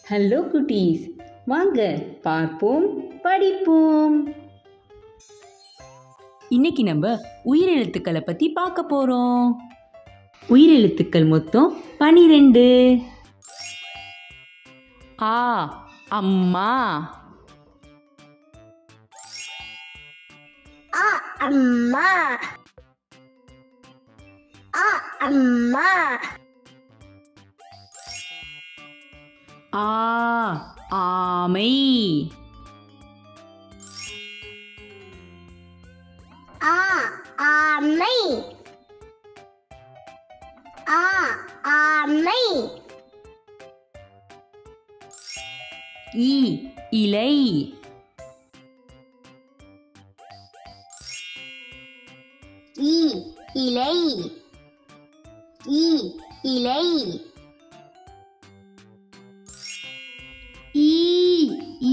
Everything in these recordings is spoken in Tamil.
ஹலோ குட்டீஸ், வாங்க பார்ப்போம் படிப்போம். இன்னைக்கு நம்ம உயிரெழுத்துக்களை பத்தி பார்க்க போறோம். உயிரெழுத்துக்கள் மொத்தம் 12. ஆ அம்மா, ஆ அம்மா, ஆ அம்மா, ஆ ஆமை, ஆ ஆமை, ஆ ஆமை, இ இலை, இ இலை, இ இலை, ஈ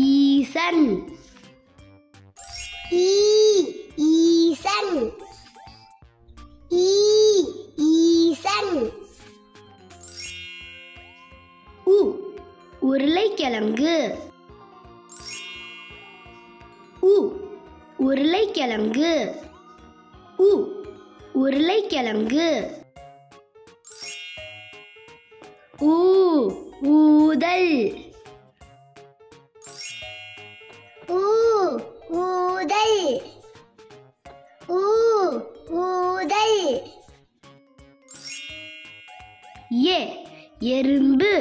ஈசன், ஈ ஈசன், ஈ ஈசன், உ உருளைக்கிழங்கு, உ உருளைக்கிழங்கு, உ உருளைக்கிழங்கு, ஊ ஊதல், ஊ ஊதல், ஊ ஊதல், ஏ எறும்பு,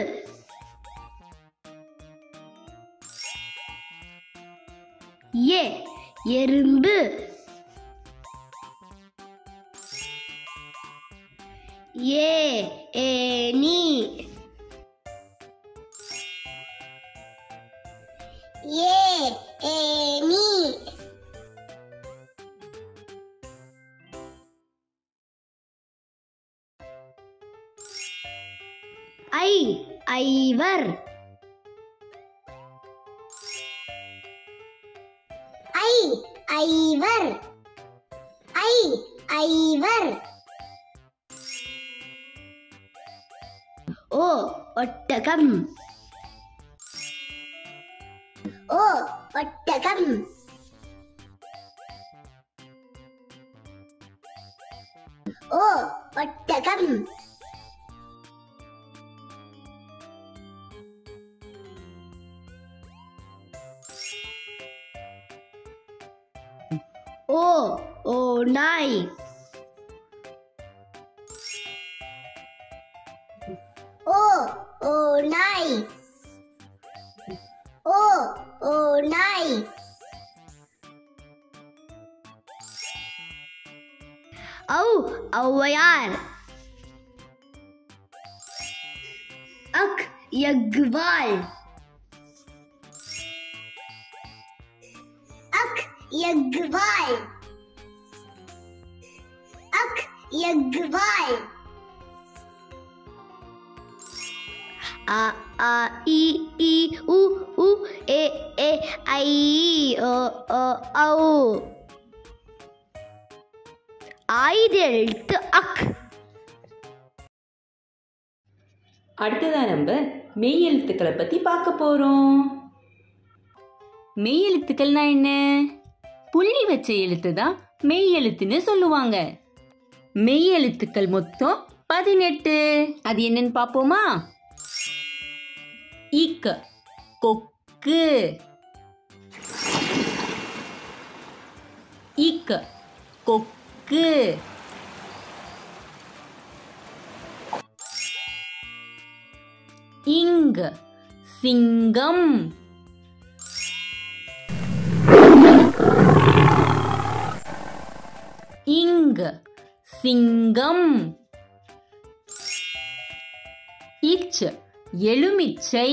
ஏ எறும்பு, ஏ ஏனி, ஏ ஏனி, ஐ ஐவர், ஐ ஐவர், ஐ ஐவர், ஓ ஒட்டகம், ஓ ஒட்டகம், ஓ ஒட்டகம், ஓ ஓநாய், ஓ ஓநாய், ஓ ஓநாய், ஔ ஔவையார், அக் யக்வால், அக் யக்வால், அக் யக்வால், ஆ ஆ இ ஈ உ உ ஏ ஏ ஐ ஓ ஓ ஔ. ஆயுத எழுத்து அக். அடுத்ததா நம்ம மெய் எழுத்துக்களை பத்தி பார்க்க போறோம். மெய் எழுத்துக்கள்னா என்ன? புள்ளி வச்ச எழுத்து தான் மெய் எழுத்துன்னு சொல்லுவாங்க. மெய் எழுத்துக்கள் மொத்தம் 18. அது என்னன்னு பாப்போமா? இக் கொக்கு, இக் கொக்கு, இங் சிங்கம், இங் சிங்கம், இச் எலுமிச்சை,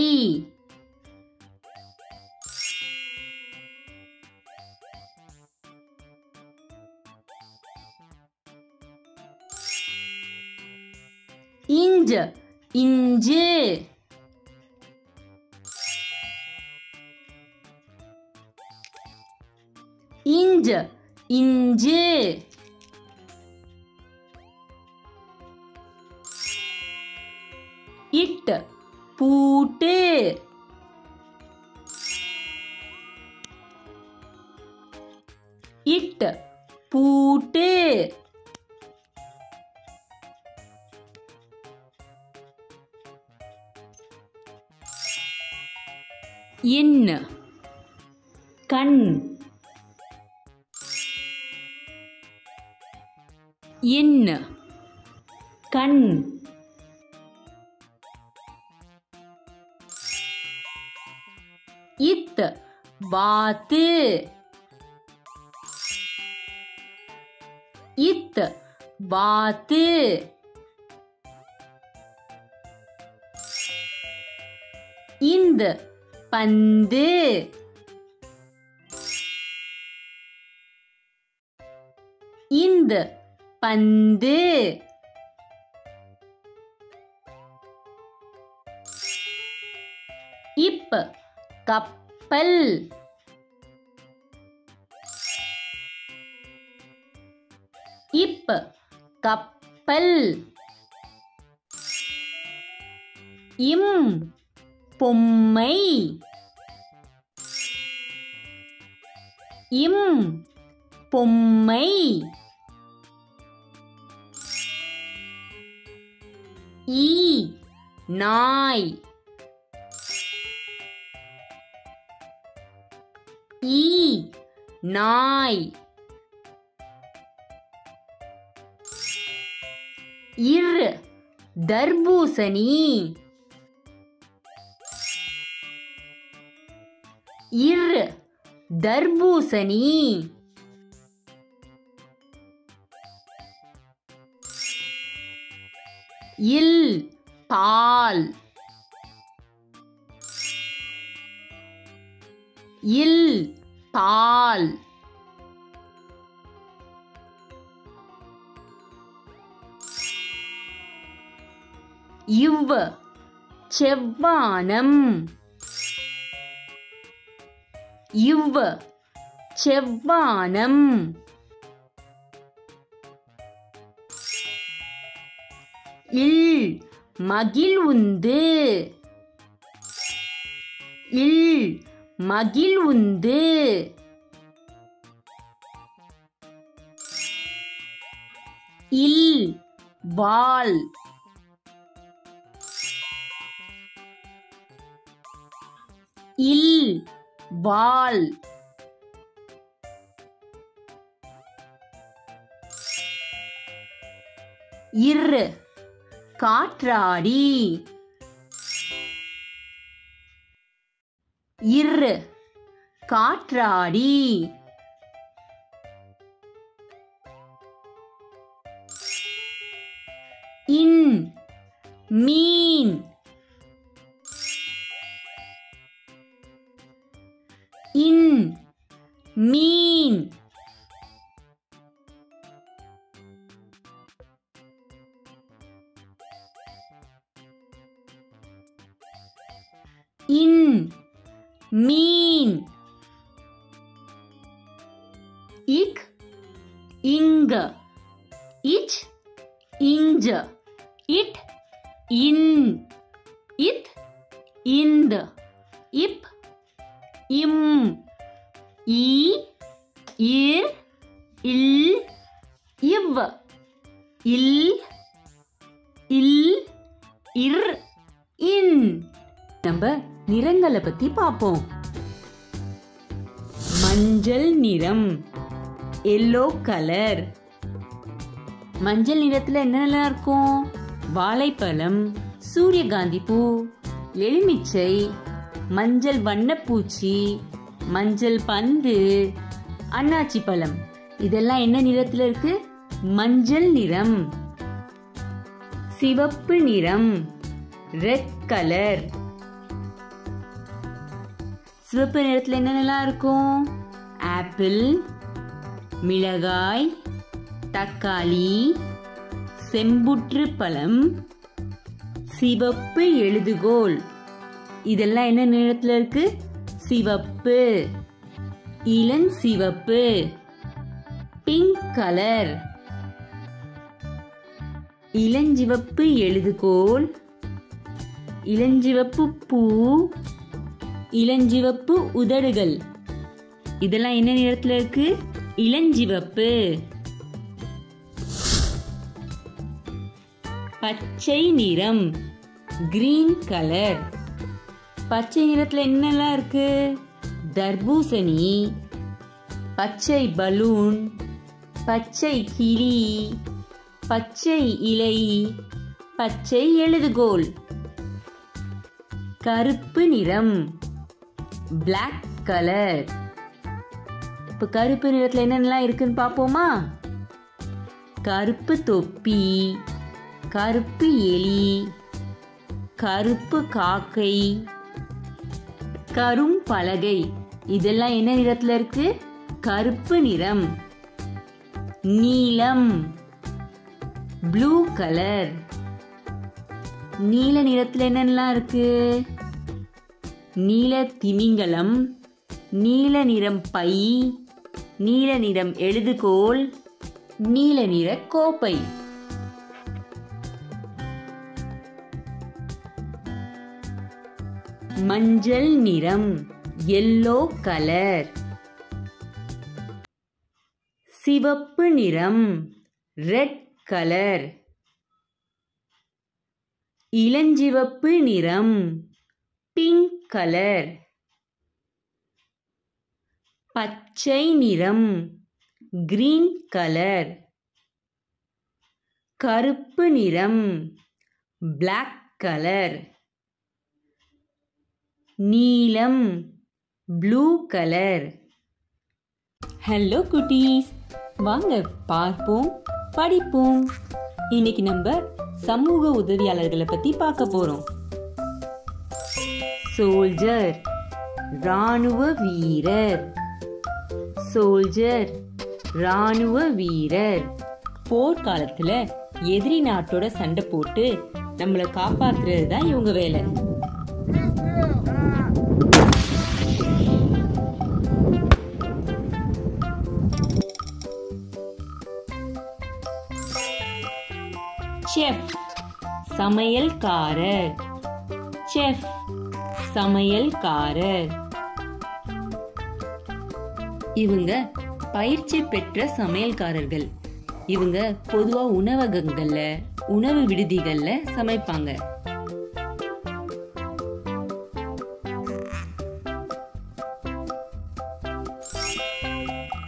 inch inch, inch inch, it பூட்டு, பூட்டு. இன் கண். இன் கண். இத் வாத்து. இத் வாத்து. இந்த் பந்து. இந்த் பந்து. இப் கப்பல். இப் கப்பல். இம் பொம்மை. இம் பொம்மை. ஈ நாய். ஈ நாய். இர் தர்பூசணி. இர் தர்பூசணி. இல் பால். இல் பால். இவ் செவ்வானம். இவ் செவ்வானம். இல் மகிழ்வுந்து. இல் மகிழ்வுந்து. இல் வாள். இல் வாள். இர் காற்றாடி. இர் காற்றாடி. இன் மீன். இன் மீன். இன் மீன். இக் இங்க. இச் இஞ்ச. It in. இத் இந்த். இப் இம். ஈ இர் இல் இவ். இல் இல் இர் இன். நம்ம நிறங்களை பத்தி பார்ப்போம். மஞ்சள் நிறம், எல்லோ கலர். மஞ்சள் நிறத்துல என்னெல்லாம் இருக்கும்? வாழைப்பழம், சூரியகாந்தி பூ, எலுமிச்சை, மஞ்சள் வண்ணப்பூச்சி, மஞ்சள் பந்து, அன்னாச்சி பழம். இதெல்லாம் என்ன நிறத்துல இருக்கு? மஞ்சள் நிறம். சிவப்பு நிறம், ரெட் கலர். சிவப்பு நிறத்துல என்னென்னலாம் இருக்கும்? ஆப்பிள், மிளகாய், தக்காளி, செம்புற்று பழம், சிவப்பு எழுதுகோல். இதெல்லாம் என்ன நிறத்துல இருக்கு? சிவப்பு, இளஞ்சிவப்பு, பிங்க் கலர். இளஞ்சிவப்பு எழுதுகோல், இளஞ்சிவப்பு பூ, இளஞ்சிவப்பு உதடுகள். இதெல்லாம் என்ன நிறத்துல இருக்கு? இளஞ்சிவப்பு. பச்சை நிறம் கிரீன் கலர். பச்சை நிறத்துல என்னெல்லாம் இருக்கு? தர்பூசணி, பச்சை பலூன், பச்சை கிளி, பச்சை இலை, பச்சை எழுதுகோல். கருப்பு நிறம் பிளாக் கலர். இப்ப கருப்பு நிறத்துல என்னென்னலாம் இருக்குன்னு பாப்போமா? கருப்பு தொப்பி, கருப்பு எலி, கருப்பு காக்கை, கரும்பலகை. இதெல்லாம் என்ன நிறத்துல இருக்கு? கருப்பு நிறம். நீலம் ப்ளூ கலர். நீல நிறத்துல என்னென்னலாம் இருக்கு? நீல திமிங்கலம், நீல நிறம் பை, நீல நிறம் எழுதுகோல், நீல நிற கோப்பை. மஞ்சள் நிறம் எல்லோ கலர். சிவப்பு நிறம் ரெட் கலர். இளஞ்சிவப்பு நிறம் பிங்க் கலர். பச்சை நிறம் கிரீன் கலர். கருப்பு நிறம் பிளாக் கலர். நீலம் ப்ளூ கலர். ஹலோ குட்டீஸ், வாங்க பார்ப்போம், படிப்போம். இன்னைக்கு நம்ம சமூக உதவியாளர்களை பத்தி பார்க்க போறோம். சோல்ஜர் ராணுவ வீரர். சோல்ஜர் ராணுவ வீரர். போர்க்காலத்துல எதிரி நாட்டோட சண்டை போட்டு நம்மளை காப்பாத்துறது தான் இவங்க வேலை. செஃப் சமையல்காரர். செஃப் சமையல்காரர். இவங்க பயிற்சி பெற்ற சமையல்காரர்கள். இவங்க பொதுவா உணவகங்கள்ல, உணவு விடுதிகள்ல சமைப்பாங்க.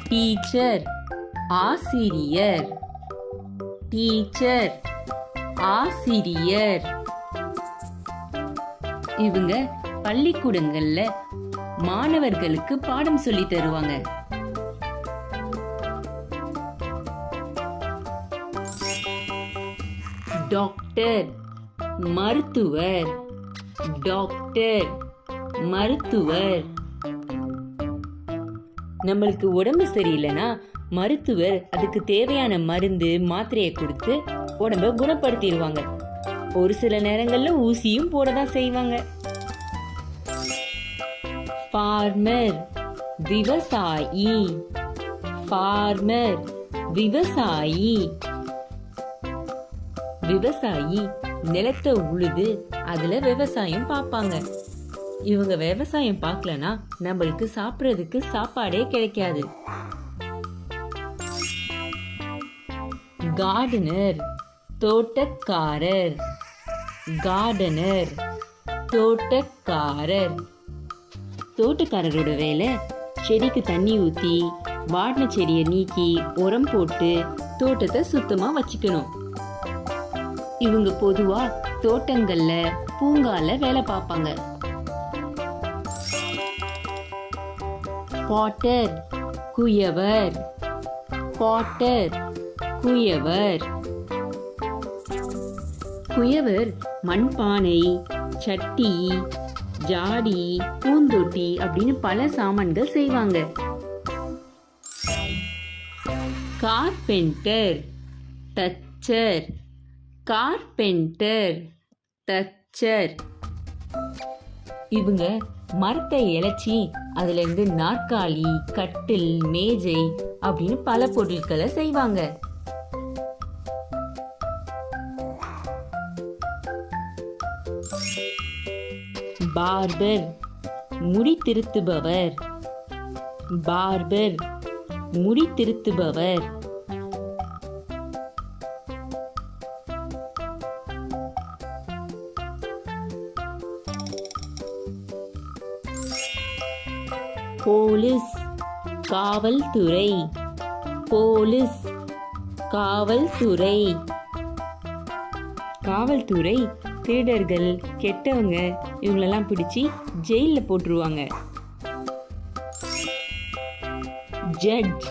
டீச்சர் ஆசிரியர். டீச்சர் ஆசிரியர். இவங்க பள்ளிக்கூடங்கள்ல மாணவர்களுக்கு பாடம் சொல்லி தருவாங்க. டாக்டர் மருத்துவர். டாக்டர் மருத்துவர். நம்மளுக்கு உடம்பு சரியில்லைன்னா மருத்துவர் அதுக்கு தேவையான மருந்து மாத்திரையை கொடுத்து உடம்ப குணப்படுத்திடுவாங்க. ஒரு சில நேரங்கள்ல ஊசியும் போடதான் செய்வாங்க. ஃபார்மர் விவசாயி. ஃபார்மர் விவசாயி. விவசாயி நிலத்தை உழுது அதுல விவசாயம் பார்ப்பாங்க. இவங்க விவசாயம் பார்க்கலனா நம்மளுக்கு சாப்பிடுறதுக்கு சாப்பாடே கிடைக்காது. கார்டனர் தோட்டக்காரர். கார்டனர் தோட்டக்காரர். தோட்டக்காரரோட வேலை செடிக்கு தண்ணி ஊத்தி, வாடின செடியை நீக்கி, உரம் போட்டு தோட்டத்தை சுத்தமா வச்சுக்கணும். இவங்க பொதுவா தோட்டங்கள்ல, பூங்கால வேலை பார்ப்பாங்க. பாட்டர் குயவர். பாட்டர் குயவர். குயவர் மண்பானை, சட்டி, ஜாடி, பூந்தொட்டி அப்படின்னு பல சாமான்கள் செய்வாங்க. கார்பெண்டர் தச்சர். கார்பெண்டர் தச்சர். இவங்க மரத்தை இழைச்சி அதுல இருந்து நாற்காலி, கட்டில், மேஜை அப்படின்னு பல பொருட்களை செய்வாங்க. பார்பர் முடி திருத்துபவர். பார்பர் முடி திருத்துபவர். போலீஸ் காவல்துறை. போலீஸ் காவல்துறை. காவல்துறை திருடர்கள், கெட்டவங்க இவங்களெல்லாம் பிடிச்சி ஜெயில போட்டுருவாங்க. ஜட்ஜ்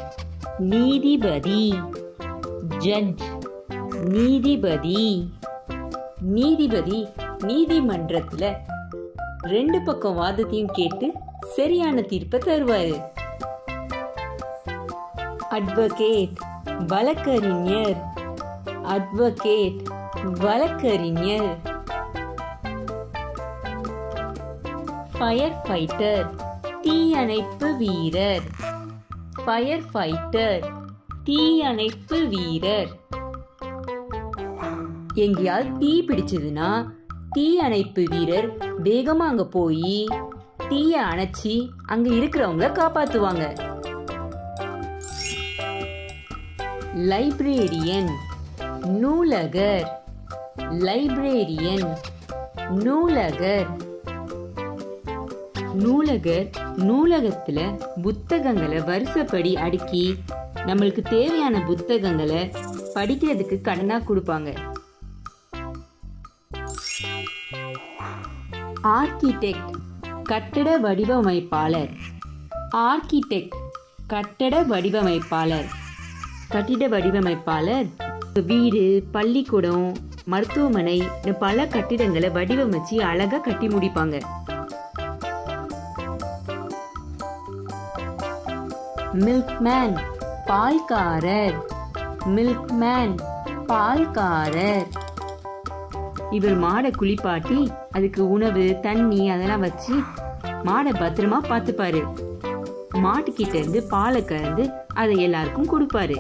நீதிபதி. ஜட்ஜ் நீதிபதி. நீதிபதி நீதிமன்றத்துல 2 பக்கம் வாதத்தையும் கேட்டு சரியான தீர்ப்பை தருவாரு. அட்வொகேட் வழக்கறிஞர். அட்வொகேட் வழக்கறிஞர். ஃபயர் ஃபைட்டர் தீயணைப்பு வீரர். ஃபயர் ஃபைட்டர் தீயணைப்பு வீரர். எங்கேயாவது தீ பிடிச்சதுன்னா தீயணைப்பு வீரர் வேகமா அங்க போய் தீய அணைச்சி அங்க இருக்கிறவங்க காப்பாத்துவாங்க. லைப்ரேரியன் நூலகர். லைப்ரேரியன் நூலகர். நூலகர் நூலகத்துல புத்தகங்களை வரிசைப்படி அடுக்கி நம்மளுக்கு தேவையான புத்தகங்களை படிக்கிறதுக்கு கடனா கொடுப்பாங்க. ஆர்கிடெக்ட் கட்டட வடிவமைப்பாளர். ஆர்கிடெக்ட் கட்டட வடிவமைப்பாளர். கட்டிட வடிவமைப்பாளர் வீடு, பள்ளிக்கூடம், மருத்துவமனை பல கட்டிடங்களை வடிவமைச்சு அழகா கட்டி முடிப்பாங்க. மில்க்மேன் பால்காரர். மில்க்மேன் பால்காரர். இவர் மாடை குளிப்பாட்டி அதுக்கு உணவு, தண்ணி அதெல்லாம் வச்சு மாடை பத்திரமா பார்த்துப்பாரு. மாட்டுக்கிட்ட இருந்து பாலை கறந்து அதை எல்லாருக்கும் கொடுப்பாரு.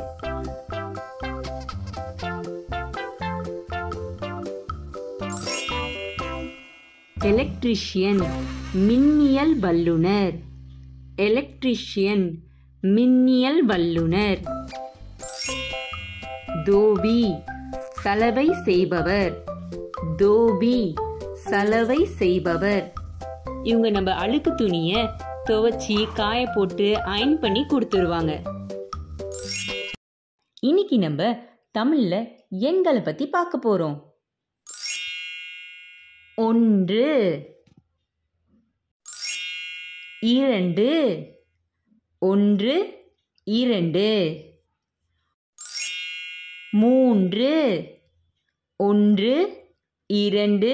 எலக்ட்ரிஷியன் மின்னியல் வல்லுனர். எலக்ட்ரிஷியன் மின்னியல் வல்லுனர். தோபி சலவை செய்பவர். தோபி சலவை செய்பவர். இவங்க நம்ம அழுக்கு துணிய துவைச்சி காய போட்டு அயன் பண்ணி கொடுத்துருவாங்க. இன்னைக்கு நம்ம தமிழ்ல எண்களை பத்தி பார்க்க போறோம். 1 2 1 2 3 1 2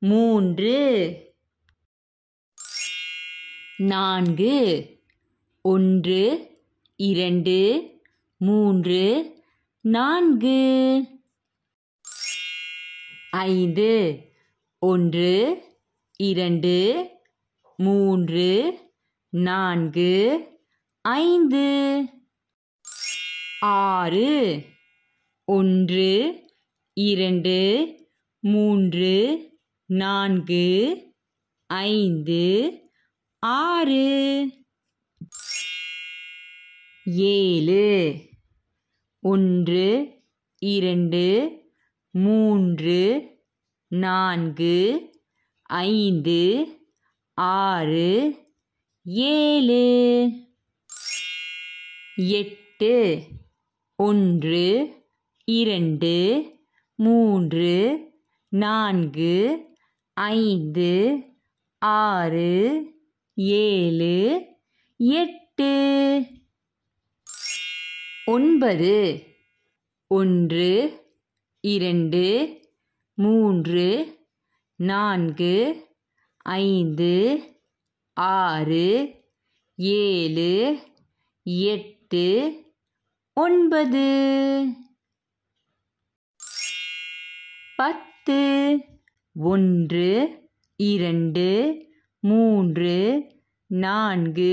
3 4 1 2 3 4 5 1 2 3 4 5 6 1 2 3 4 5 6 7 1 2 3 4 5 6 7 8 1 2 3 4 5 6 7 8 9 1 2 3 4 5 6 7 8 9 10 1 2 3 4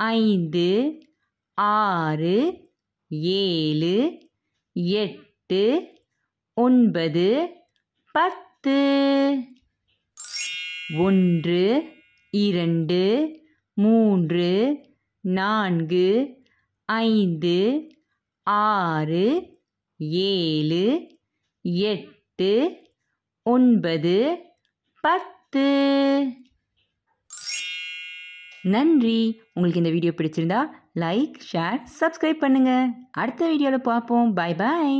5 6 7 8 9 10 1 2 3 4 5 6 7 8 9 10. நன்றி. உங்களுக்கு இந்த வீடியோ பிடிச்சிருந்தா லைக், ஷேர், சப்ஸ்கிரைப் பண்ணுங்க. அடுத்த வீடியோவில் பார்ப்போம். Bye bye.